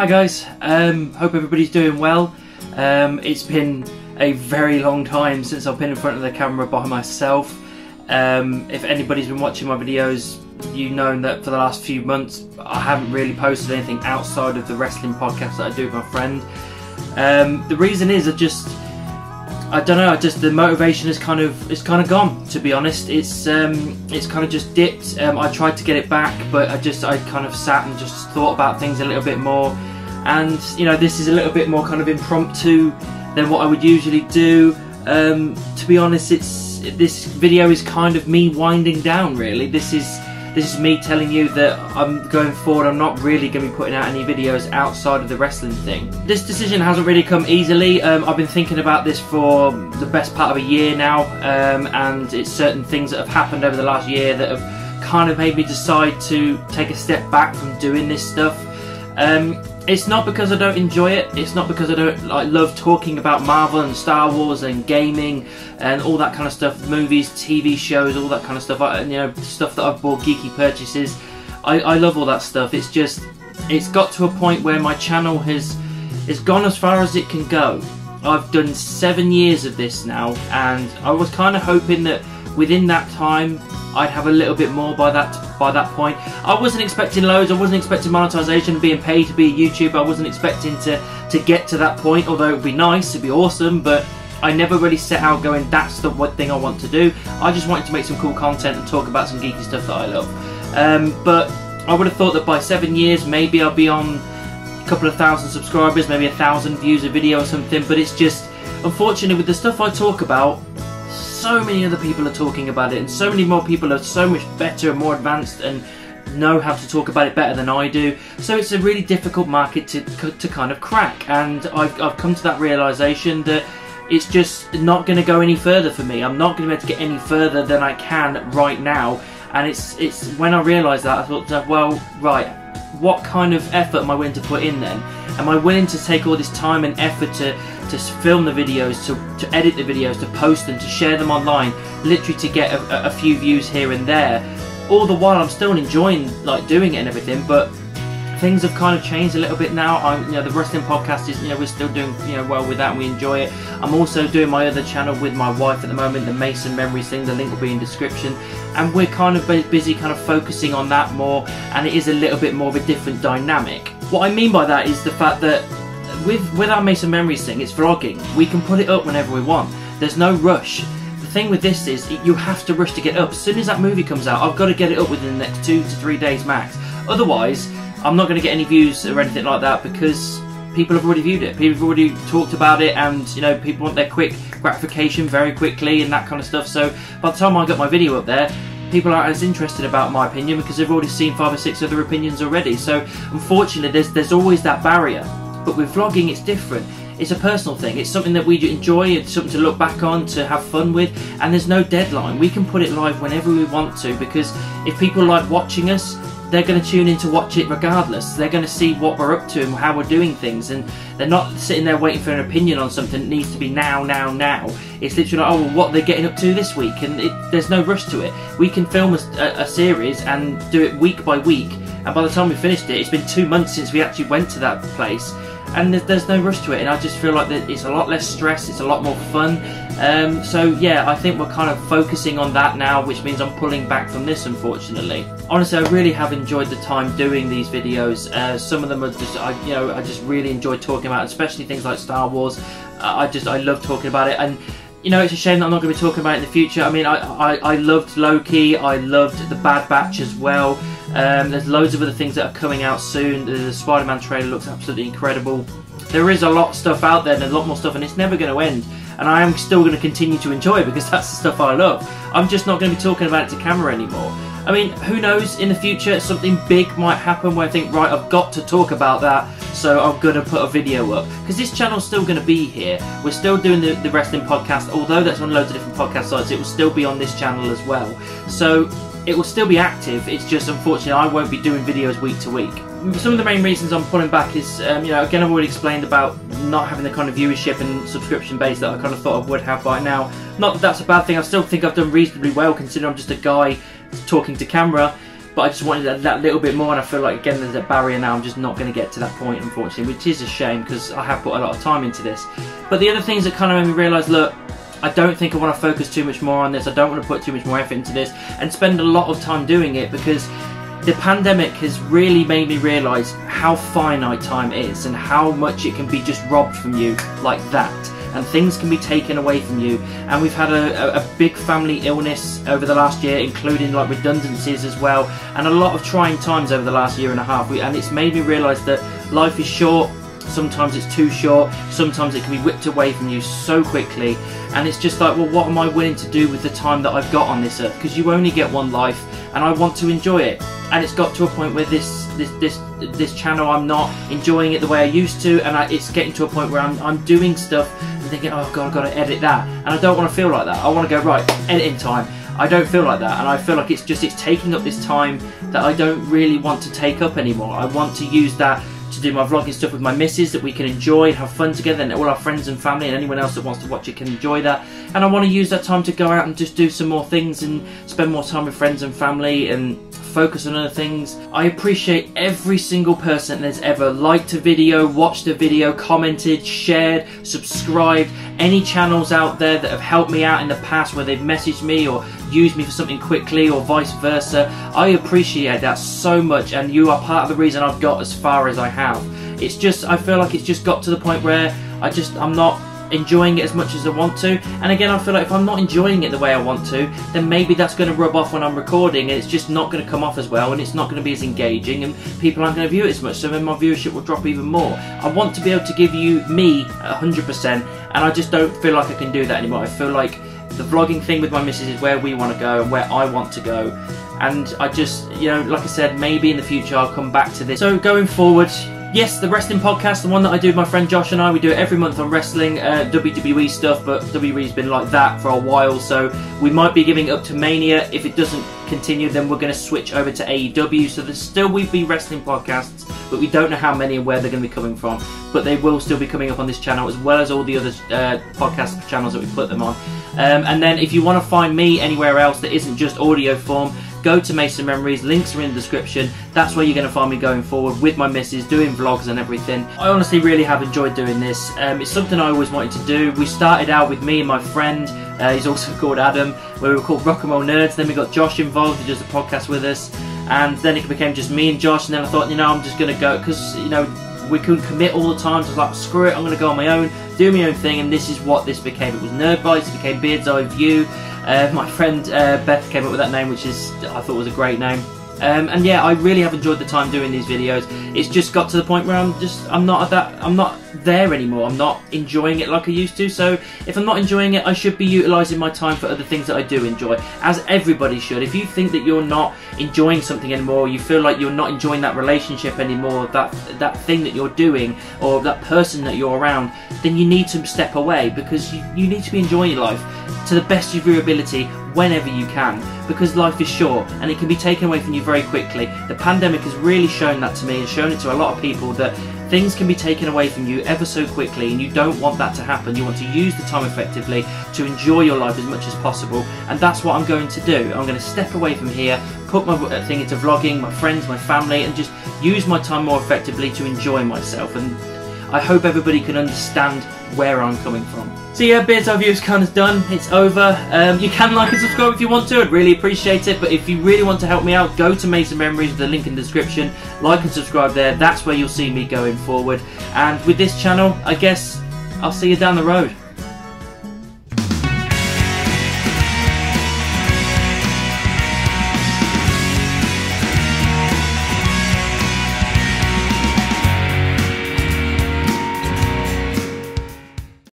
Hi guys, hope everybody's doing well. It's been a very long time since I've been in front of the camera by myself. If anybody's been watching my videos, you know that for the last few months I haven't really posted anything outside of the wrestling podcast that I do with my friend. The reason is I don't know, the motivation is kind of gone, to be honest. It's kind of just dipped. I tried to get it back, but I kind of sat and just thought about things a little bit more. And you know, this is a little bit more kind of impromptu than what I would usually do. To be honest, this video is kind of me winding down, really. This is me telling you that I'm going forward, I'm not really going to be putting out any videos outside of the wrestling thing. This decision hasn't really come easily. I've been thinking about this for the best part of a year now, and it's certain things that have happened over the last year that have kind of made me decide to take a step back from doing this stuff. It's not because I don't enjoy it, it's not because I don't love talking about Marvel and Star Wars and gaming and all that kind of stuff, movies, TV shows, all that kind of stuff, you know, stuff that I've bought, geeky purchases. I love all that stuff. It's just, it's got to a point where my channel has gone as far as it can go. I've done 7 years of this now, and I was kind of hoping that within that time I'd have a little bit more by that point. I wasn't expecting loads, I wasn't expecting monetization, being paid to be a YouTuber. I wasn't expecting to get to that point, although it would be nice, it'd be awesome, but I never really set out going, that's the one thing I want to do. I just wanted to make some cool content and talk about some geeky stuff that I love. But I would have thought that by 7 years, maybe I'll be on a couple of thousand subscribers, maybe 1,000 views a video or something, but it's just, unfortunately, with the stuff I talk about, so many other people are talking about it, and so many more people are so much better and more advanced and know how to talk about it better than I do. So it's a really difficult market to kind of crack, and I've come to that realisation that it's just not going to go any further for me. I'm not going to be able to get any further than I can right now, and it's when I realised that, I thought, well, right, what kind of effort am I willing to put in then? Am I willing to take all this time and effort to film the videos, to edit the videos, to post them, to share them online, literally to get a few views here and there? All the while I'm still enjoying doing it and everything, but things have kind of changed a little bit now. You know, the wrestling podcast is, you know, we're still doing, you know, well with that, and we enjoy it. I'm also doing my other channel with my wife at the moment, the Mason Memories thing. The link will be in description, and we're kind of busy kind of focusing on that more, and it is a little bit more of a different dynamic. What I mean by that is the fact that with our Mason Memories thing, it's vlogging. We can put it up whenever we want. There's no rush. The thing with this is you have to rush to get up. As soon as that movie comes out, I've got to get it up within the next 2 to 3 days max. Otherwise, I'm not going to get any views or anything like that, because people have already viewed it. People have already talked about it, and you know, people want their quick gratification very quickly and that kind of stuff. So by the time I get my video up there, people aren't as interested about my opinion because they've already seen 5 or 6 other opinions already. So unfortunately, there's always that barrier. But with vlogging, it's different. It's a personal thing. It's something that we enjoy. It's something to look back on, to have fun with, and there's no deadline. We can put it live whenever we want to, because if people like watching us, they're going to tune in to watch it regardless. They're going to see what we're up to and how we're doing things, and they're not sitting there waiting for an opinion on something that needs to be now. It's literally like, oh, well, what they're getting up to this week, and there's no rush to it. We can film a series and do it week by week, and by the time we finished it, it's been 2 months since we actually went to that place, and there's no rush to it, and I just feel like that it's a lot less stress, it's a lot more fun. So yeah, I think we're kind of focusing on that now, which means I'm pulling back from this, unfortunately. Honestly, I really have enjoyed the time doing these videos. Some of them are just, I just really enjoy talking about, especially things like Star Wars. I love talking about it, and you know, it's a shame that I'm not going to be talking about it in the future. I mean, I loved Loki, I loved the Bad Batch as well. There's loads of other things that are coming out soon. The Spider-Man trailer looks absolutely incredible. There is a lot of stuff out there, and a lot more stuff, and it's never going to end. And I am still going to continue to enjoy it because that's the stuff I love. I'm just not going to be talking about it to camera anymore. I mean, who knows, in the future something big might happen where I think, right, I've got to talk about that, so I'm going to put a video up. Because this channel's still going to be here. We're still doing the wrestling podcast, although that's on loads of different podcast sites, it will still be on this channel as well. So it will still be active, it's just unfortunately I won't be doing videos week to week. Some of the main reasons I'm pulling back is, you know, again, I've already explained about not having the kind of viewership and subscription base that I kind of thought I would have by now. Not that that's a bad thing, I still think I've done reasonably well considering I'm just a guy talking to camera, but I just wanted that little bit more, and I feel like again there's a barrier now. I'm just not going to get to that point, unfortunately, which is a shame because I have put a lot of time into this. But the other things that kind of made me realise, look, I don't think I want to focus too much more on this. I don't want to put too much more effort into this and spend a lot of time doing it, because the pandemic has really made me realise how finite time is and how much it can be just robbed from you like that, and things can be taken away from you. And we've had a big family illness over the last year, including like redundancies as well, and a lot of trying times over the last year and a half, and it's made me realise that life is short. Sometimes it's too short, sometimes it can be whipped away from you so quickly, and it's just like, well, what am I willing to do with the time that I've got on this earth? Because you only get one life, and I want to enjoy it. And it's got to a point where this channel, I'm not enjoying it the way I used to, and it's getting to a point where I'm doing stuff and thinking, oh god, I've got to edit that, and I don't want to feel like that. I want to go, right, editing time. I don't feel like that, and I feel like it's taking up this time that I don't really want to take up anymore. I want to use that to do my vlogging stuff with my missus that we can enjoy and have fun together, and all our friends and family and anyone else that wants to watch it can enjoy that. And I want to use that time to go out and just do some more things and spend more time with friends and family and focus on other things. I appreciate every single person that's ever liked a video, watched a video, commented, shared, subscribed, any channels out there that have helped me out in the past where they've messaged me or used me for something quickly or vice versa. I appreciate that so much, and you are part of the reason I've got as far as I have. It's just, I feel like it's just got to the point where I'm not enjoying it as much as I want to. And again, I feel like if I'm not enjoying it the way I want to, then maybe that's going to rub off when I'm recording, and it's just not going to come off as well, and it's not going to be as engaging, and people aren't going to view it as much, so then my viewership will drop even more. I want to be able to give you me 100%, and I just don't feel like I can do that anymore. I feel like the vlogging thing with my missus is where we want to go and where I want to go, and I just, you know, like I said, maybe in the future I'll come back to this. So going forward, yes, the wrestling podcast, the one that I do with my friend Josh and I, we do it every month on wrestling, WWE stuff, but WWE's been like that for a while, so we might be giving it up to Mania. If it doesn't continue, then we're going to switch over to AEW, so there still will be wrestling podcasts, but we don't know how many and where they're going to be coming from, but they will still be coming up on this channel, as well as all the other podcast channels that we put them on. And then if you want to find me anywhere else that isn't just audio form, go to Mason Memories, links are in the description. That's where you're going to find me going forward with my missus, doing vlogs and everything. I honestly really have enjoyed doing this. It's something I always wanted to do. We started out with me and my friend, he's also called Adam, where we were called Rock and Roll Nerds. Then we got Josh involved, who does the podcast with us, and then it became just me and Josh, and then I thought, you know, I'm just going to go, because, you know, we couldn't commit all the time, so I was like, screw it, I'm going to go on my own, do my own thing, and this is what this became. It was Nerd Bites, it became Beard's Eye View. My friend Beth came up with that name, which I thought was a great name. And yeah, I really have enjoyed the time doing these videos. It's just got to the point where I'm not there anymore. I'm not enjoying it like I used to. So if I'm not enjoying it, I should be utilising my time for other things that I do enjoy, as everybody should. If you think that you're not enjoying something anymore, you feel like you're not enjoying that relationship anymore, that thing that you're doing, or that person that you're around, then you need to step away, because you need to be enjoying your life to the best of your ability whenever you can, because life is short and it can be taken away from you very quickly. The pandemic has really shown that to me, and shown it to a lot of people, that things can be taken away from you ever so quickly, and you don't want that to happen. You want to use the time effectively to enjoy your life as much as possible, and that's what I'm going to do. I'm going to step away from here, put my thing into vlogging, my friends, my family, and just use my time more effectively to enjoy myself. And I hope everybody can understand where I'm coming from. So yeah, Beard's Eye View is kind of done. It's over. You can like and subscribe if you want to. I'd really appreciate it. But if you really want to help me out, go to Mason Memories with the link in the description. Like and subscribe there. That's where you'll see me going forward. And with this channel, I guess I'll see you down the road.